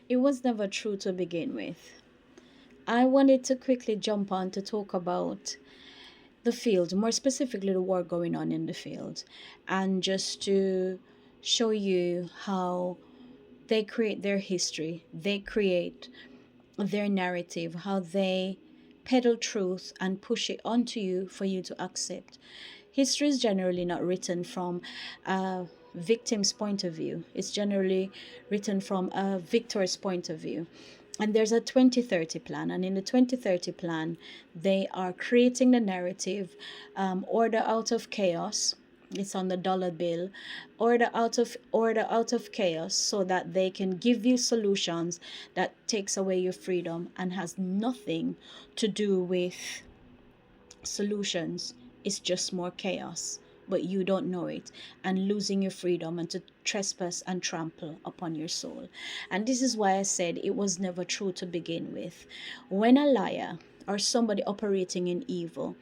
It was never true to begin with. I wanted to quickly jump on to talk about the field, more specifically the war going on in the field, and just to show you how they create their history, they create their narrative, how they peddle truth and push it onto you for you to accept. History is generally not written from a victim's point of view, it's generally written from a victor's point of view. And there's a 2030 plan, and in the 2030 plan, they are creating the narrative, order out of chaos. It's on the dollar bill. Order out of chaos, so that they can give you solutions that takes away your freedom and has nothing to do with solutions. It's just more chaos, but you don't know it, and losing your freedom and to trespass and trample upon your soul. And this is why I said it was never true to begin with. When a liar or somebody operating in evil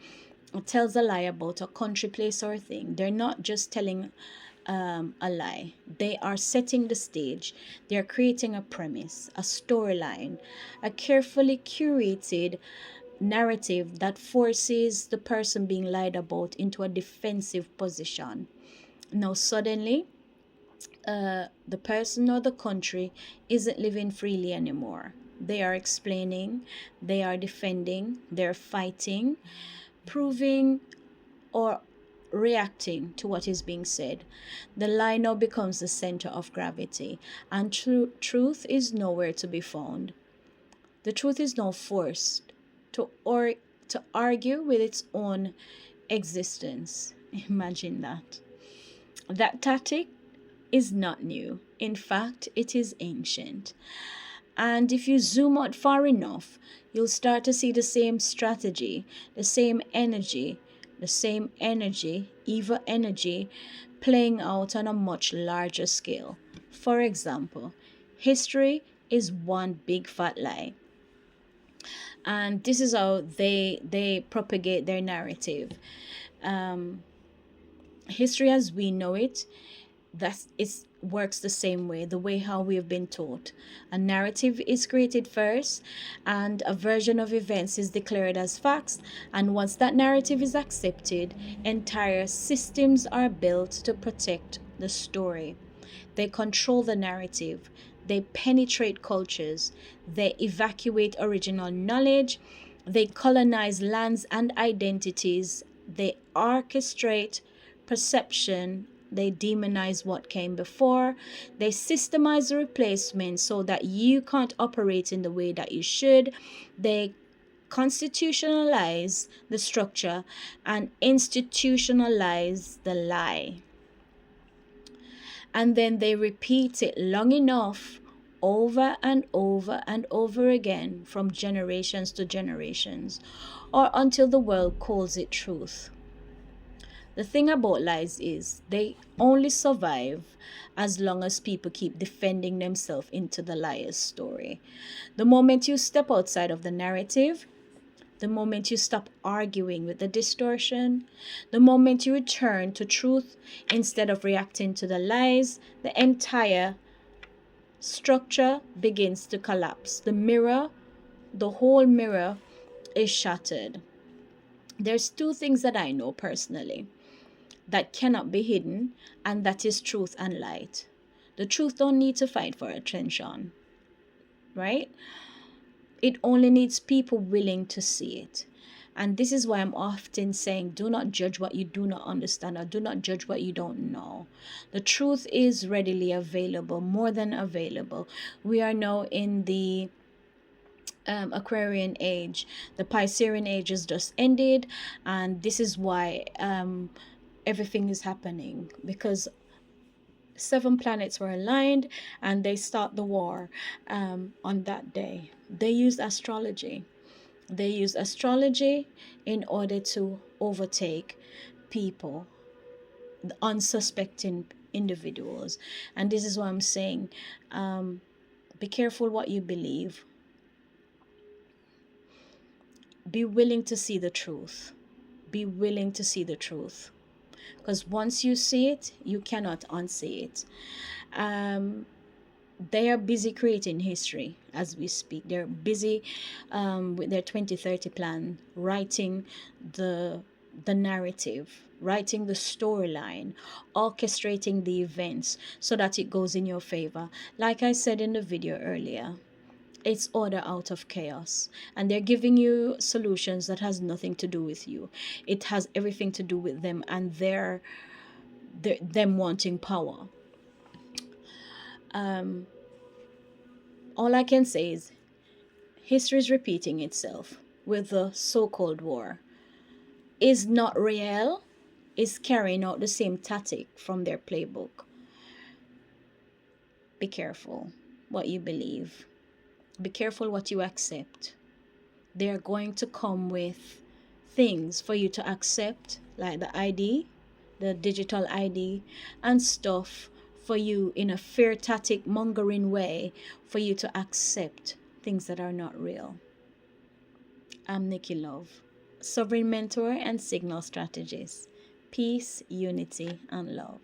tells a lie about a country, place, or thing, they're not just telling a lie. They are setting the stage. They are creating a premise, a storyline, a carefully curated narrative that forces the person being lied about into a defensive position. Now, suddenly, the person or the country isn't living freely anymore. They are explaining, they are defending, they're fighting, proving, or reacting to what is being said. The lie now becomes the center of gravity, and truth is nowhere to be found. The truth is now forced to argue with its own existence. Imagine that. That tactic is not new. In fact, it is ancient. And if you zoom out far enough, you'll start to see the same strategy, the same energy, evil energy, playing out on a much larger scale. For example, history is one big fat lie. And this is how they propagate their narrative. Um, History as we know it, that it works the same way, the way how we have been taught. A narrative is created first, and a version of events is declared as facts, and once that narrative is accepted, entire systems are built to protect the story. They control the narrative, they penetrate cultures, they evacuate original knowledge, they colonize lands and identities, they orchestrate perception, they demonize what came before, they systemize the replacement so that you can't operate in the way that you should, they constitutionalize the structure and institutionalize the lie. And then they repeat it long enough, over and over and over again, from generations to generations, or until the world calls it truth. The thing about lies is they only survive as long as people keep defending themselves into the liar's story. The moment you step outside of the narrative, the moment you stop arguing with the distortion, the moment you return to truth instead of reacting to the lies, the entire structure begins to collapse. The whole mirror is shattered. There's two things that I know personally that cannot be hidden, and that is truth and light. The truth don't need to fight for attention, right? It only needs people willing to see it. And this is why I'm often saying, do not judge what you do not understand, or do not judge what you don't know. The truth is readily available, more than available. We are now in the Aquarian age. The Piscean age has just ended, and this is why everything is happening, because 7 planets were aligned and they start the war on that day. They used astrology. They used astrology in order to overtake people, the unsuspecting individuals. And this is what I'm saying. Be careful what you believe. Be willing to see the truth. Be willing to see the truth. Because once you see it, you cannot unsee it. they are busy creating history as we speak. They're busy with their 2030 plan, writing the narrative, writing the storyline, orchestrating the events so that it goes in your favor. Like I said in the video earlier, it's order out of chaos, and they're giving you solutions that has nothing to do with you. It has everything to do with them and them wanting power. All I can say is history is repeating itself with the so-called war. Is not real, is carrying out the same tactic from their playbook. Be careful what you believe. Be careful what you accept. They're going to come with things for you to accept, like the ID, the digital ID, and stuff for you in a fear tactic mongering way for you to accept things that are not real. I'm Nikki Love, Sovereign Mentor and Signal Strategist. Peace, unity, and love.